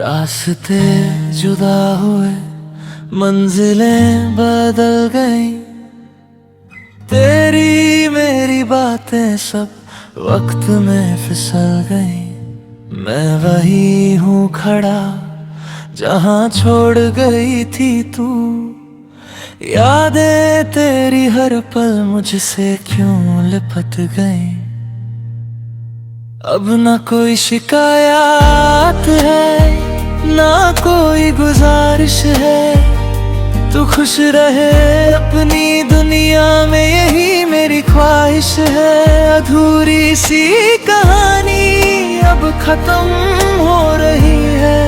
रास्ते जुदा हुए, मंजिलें बदल गई। तेरी मेरी बातें सब वक्त में फिसल गई। मैं वही हूँ खड़ा जहाँ छोड़ गई थी तू। यादें तेरी हर पल मुझसे क्यों लिपट गई। अब ना कोई शिकायत है, ना कोई गुजारिश है। तू खुश रहे अपनी दुनिया में, यही मेरी ख्वाहिश है। अधूरी सी कहानी अब खत्म हो रही है।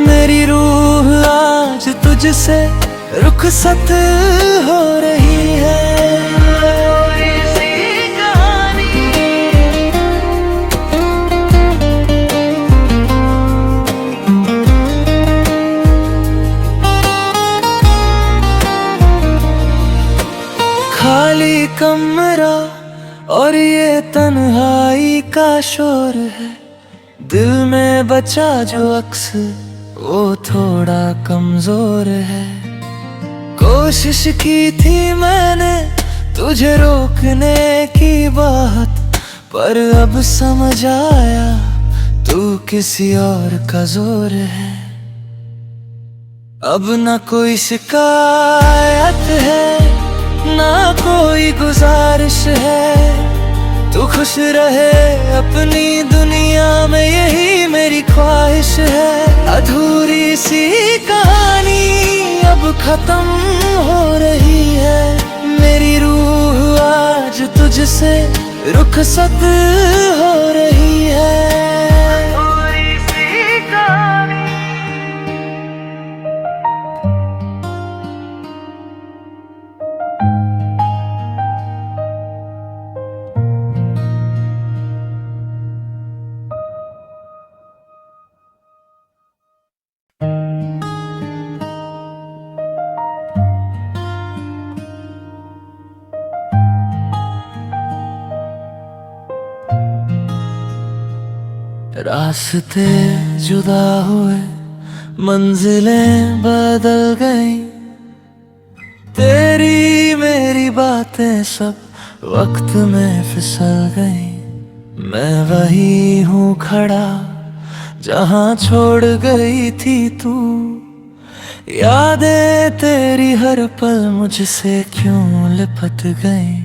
मेरी रूह आज तुझसे रुखसत हो रही है। खाली कमरा और ये तन्हाई का शोर है। दिल में बचा जो अक्स वो थोड़ा कमजोर है। कोशिश की थी मैंने तुझे रोकने की बात, पर अब समझ आया तू किसी और का जोर है। अब ना कोई शिकायत है, ना कोई गुजारिश है। तू खुश रहे अपनी दुनिया में, यही मेरी ख्वाहिश है। अधूरी सी कहानी अब खत्म हो रही है। मेरी रूह आज तुझसे रुखसत हो रही है। रास्ते जुदा हुए, मंजिलें बदल गई। तेरी मेरी बातें सब वक्त में फिसल गई। मैं वही हूँ खड़ा जहाँ छोड़ गई थी तू। यादें तेरी हर पल मुझसे क्यों लिपट गई।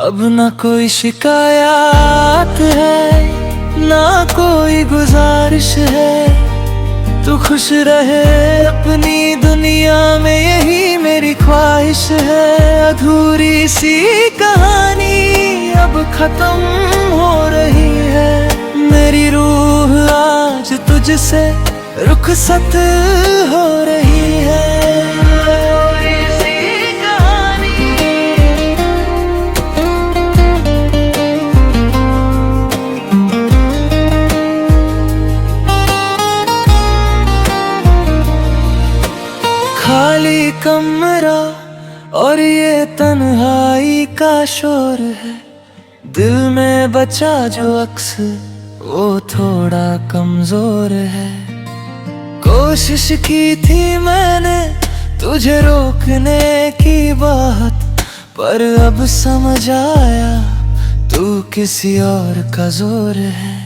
अब ना कोई शिकायत है, ना कोई गुजारिश है। तू खुश रहे अपनी दुनिया में, यही मेरी ख्वाहिश है। अधूरी सी कहानी अब खत्म हो रही है। मेरी रूह आज तुझसे रुखसत हो रही है। खाली कमरा और ये तन्हाई का शोर है। दिल में बचा जो अक्स वो थोड़ा कमजोर है। कोशिश की थी मैंने तुझे रोकने की बात, पर अब समझ आया तू किसी और का जोर है।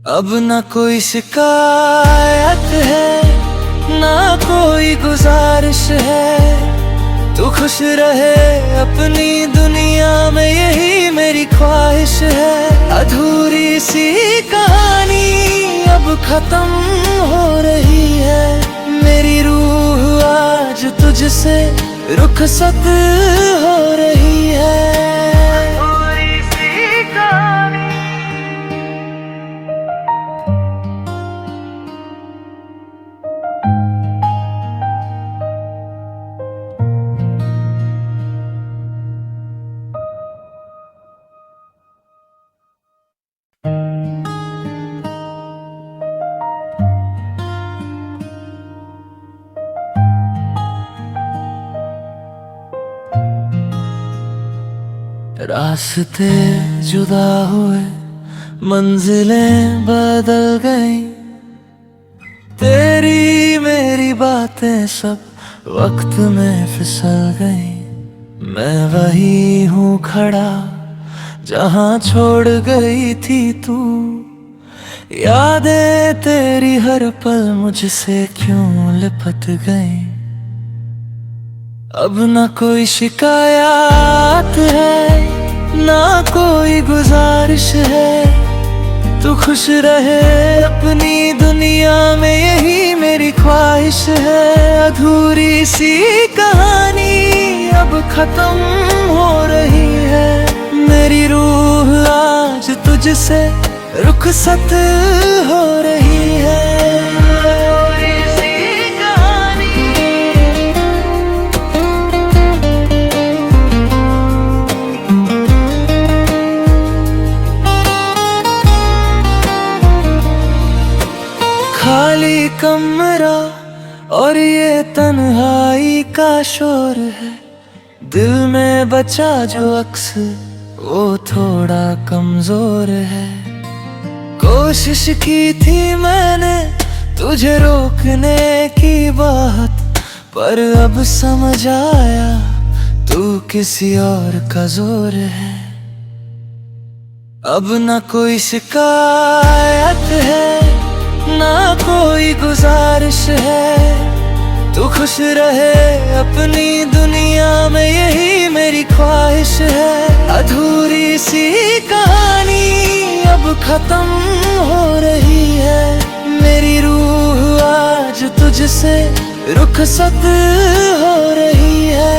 अब ना कोई शिकायत है, ना कोई गुजारिश है। तू खुश रहे अपनी दुनिया में, यही मेरी ख्वाहिश है। अधूरी सी कहानी अब खत्म हो रही है। मेरी रूह आज तुझसे रुखसत हो रही है। रास्ते जुदा हुए, मंजिलें बदल गई। तेरी मेरी बातें सब वक्त में फिसल गई। मैं वही हूँ खड़ा जहाँ छोड़ गई थी तू। यादें तेरी हर पल मुझसे क्यों लिपट गई। अब ना कोई शिकायत है ना कोई गुजारिश है। तू खुश रहे अपनी दुनिया में यही मेरी ख्वाहिश है। अधूरी सी कहानी अब खत्म हो रही है। मेरी रूह आज तुझसे रुखसत हो रही है। खाली कमरा और ये तन्हाई का शोर है। दिल में बचा जो अक्स वो थोड़ा कमजोर है। कोशिश की थी मैंने तुझे रोकने की बात, पर अब समझ आया तू किसी और का जोर है। अब ना कोई शिकायत है ना कोई गुजारिश है। तू खुश रहे अपनी दुनिया में यही मेरी ख्वाहिश है। अधूरी सी कहानी अब खत्म हो रही है। मेरी रूह आज तुझसे रुखसत हो रही है।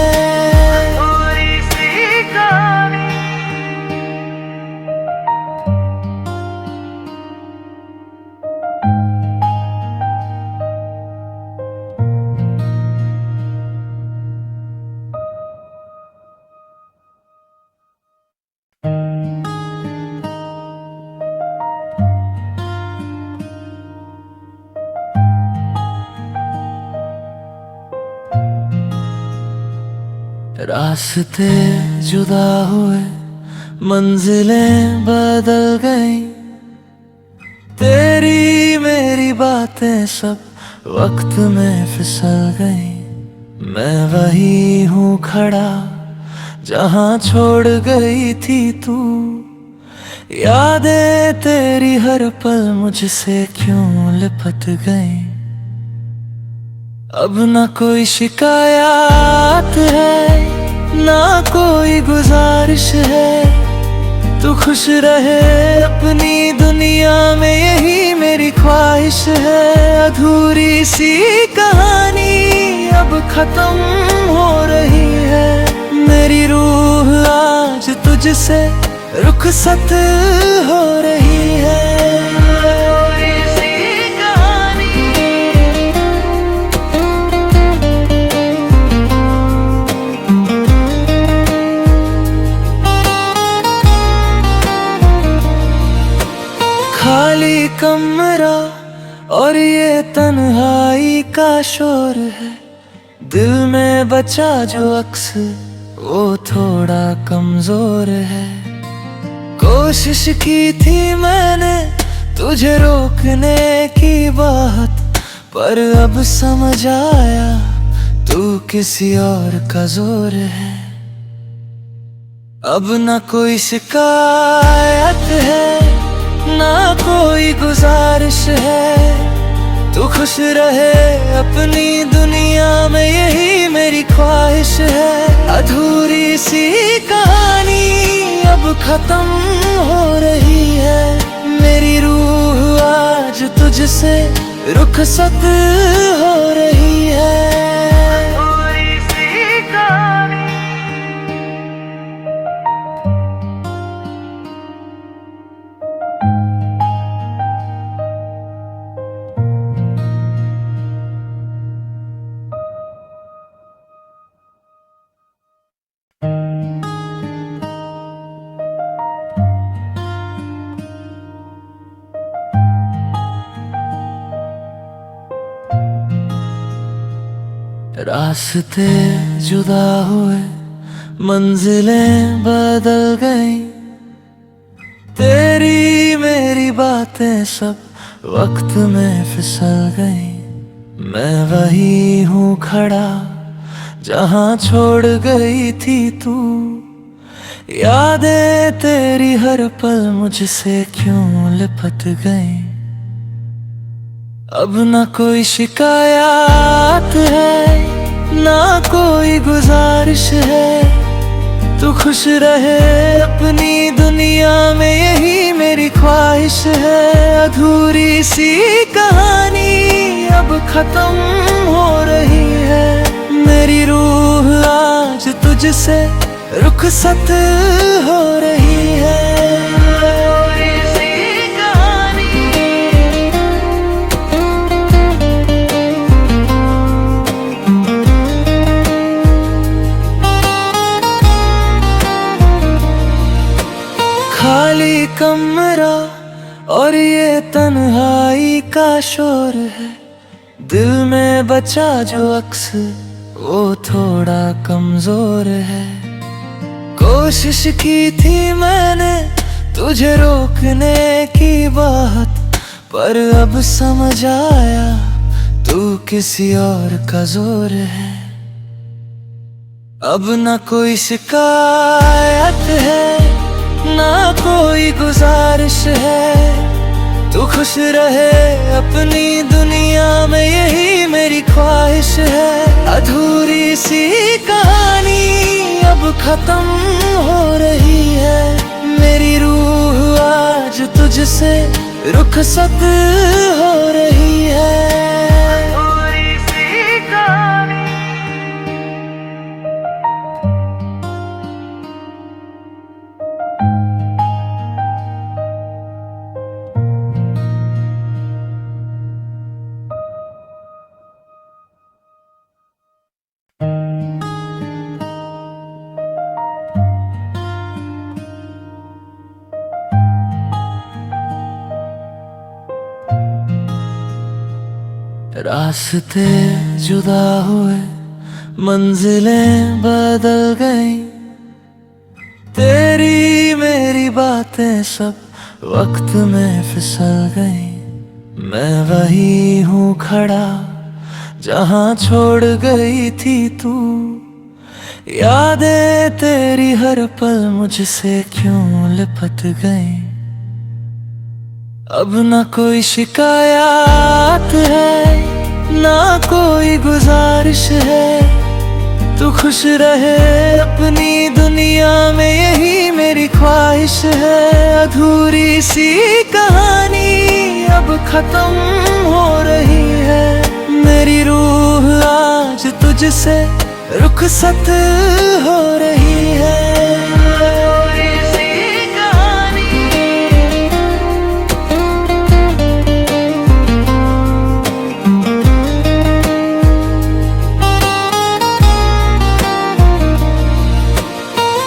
रास्ते जुदा हुए मंजिलें बदल गई। तेरी मेरी बातें सब वक्त में फिसल गई। मैं वही हूँ खड़ा जहाँ छोड़ गई थी तू। यादें तेरी हर पल मुझसे क्यों लिपट गई। अब ना कोई शिकायत है ना कोई गुजारिश है। तू खुश रहे अपनी दुनिया में यही मेरी ख्वाहिश है। अधूरी सी कहानी अब खत्म हो रही है। मेरी रूह आज तुझसे रुखसत हो रही है। खाली कमरा और ये तन्हाई का शोर है। दिल में बचा जो अक्स वो थोड़ा कमजोर है। कोशिश की थी मैंने तुझे रोकने की बात, पर अब समझ आया तू किसी और का जोर है। अब ना कोई शिकायत है ना कोई गुजारिश है। तू खुश रहे अपनी दुनिया में यही मेरी ख्वाहिश है। अधूरी सी कहानी अब खत्म हो रही है। मेरी रूह आज तुझसे रुखसत हो रही है। रास्ते जुदा हुए मंजिलें बदल गई। तेरी में बातें सब वक्त में फिसल गई। मैं वही हूँ खड़ा जहाँ छोड़ गई थी तू। यादें तेरी हर पल मुझसे क्यों लिपट गई। अब ना कोई शिकायत है ना कोई गुजारिश है। तू खुश रहे अपनी दुनिया में यही मेरी ख्वाहिश है। अधूरी सी कहानी अब खत्म हो रही है। मेरी रूह आज तुझसे रुखसत हो रही है। खाली कमरा और ये तन्हाई का शोर है। दिल में बचा जो अक्स वो थोड़ा कमजोर है। कोशिश की थी मैंने तुझे रोकने की बात, पर अब समझ आया तू किसी और का जोर है। अब ना कोई शिकायत है ना कोई गुजारिश है। तू खुश रहे अपनी दुनिया में यही मेरी ख्वाहिश है। अधूरी सी कहानी अब खत्म हो रही है। मेरी रूह आज तुझसे रुखसत हो रही है। रास्ते जुदा हुए मंजिलें बदल गई। तेरी मेरी बातें सब वक्त में फिसल गई। मैं वही हूँ खड़ा जहाँ छोड़ गई थी तू। यादें तेरी हर पल मुझसे क्यों लिपट गई। अब ना कोई शिकायत है ना कोई गुजारिश है। तू खुश रहे अपनी दुनिया में यही मेरी ख्वाहिश है। अधूरी सी कहानी अब खत्म हो रही है। मेरी रूह आज तुझसे रुखसत हो रही है।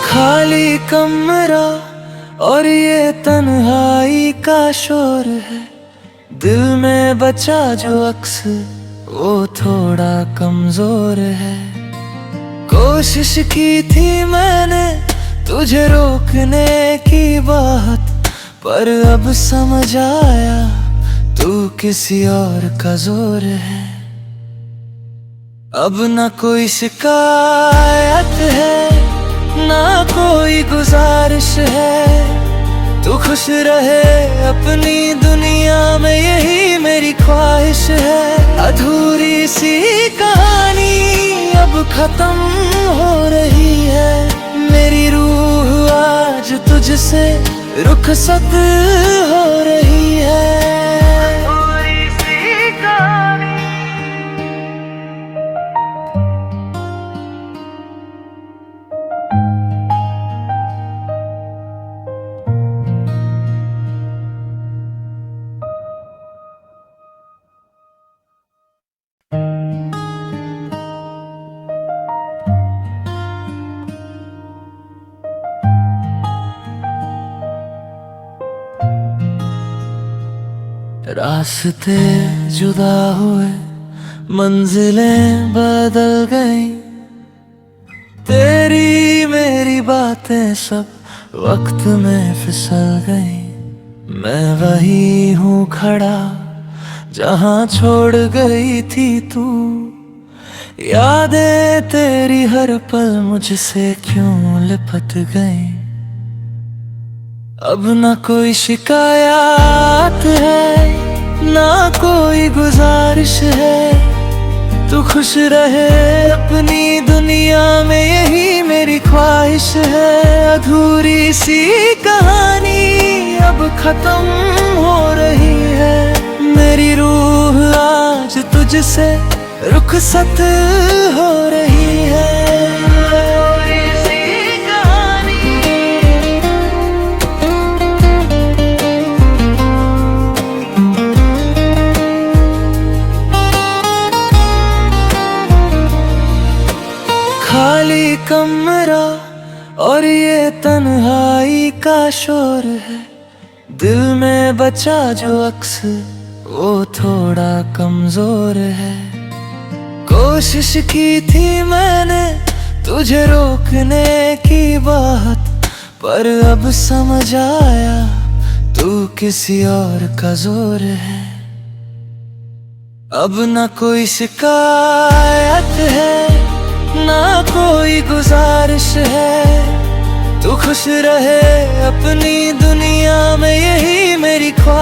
खाली कमरा और ये तन्हाई का शोर है। दिल में बचा जो अक्स वो थोड़ा कमजोर है। कोशिश की थी मैंने तुझे रोकने की बात, पर अब समझ आया तू किसी और का जोर है। अब ना कोई शिकायत है ना कोई गुजारिश है। तू खुश रहे अपनी दुनिया में यही मेरी ख्वाहिश है। अधूरी सी कहानी अब खत्म हो रही है। मेरी रूह आज तुझसे रुखसत हो रही है। रास्ते जुदा हुए मंजिलें बदल गई। तेरी मेरी बातें सब वक्त में फिसल गई। मैं वही हूँ खड़ा जहाँ छोड़ गई थी तू। यादें तेरी हर पल मुझसे क्यों लिपट गई। अब ना कोई शिकायत है ना कोई गुजारिश है। तू खुश रहे अपनी दुनिया में यही मेरी ख्वाहिश है। अधूरी सी कहानी अब खत्म हो रही है। मेरी रूह आज तुझसे रुखसत हो रही है। खाली कमरा और ये तन्हाई का शोर है। दिल में बचा जो अक्स वो थोड़ा कमजोर है। कोशिश की थी मैंने तुझे रोकने की बात, पर अब समझ आया तू किसी और का जोर है। अब ना कोई शिकायत है ना कोई गुजारिश है। तू खुश रहे अपनी दुनिया में यही मेरी ख्वाहिश।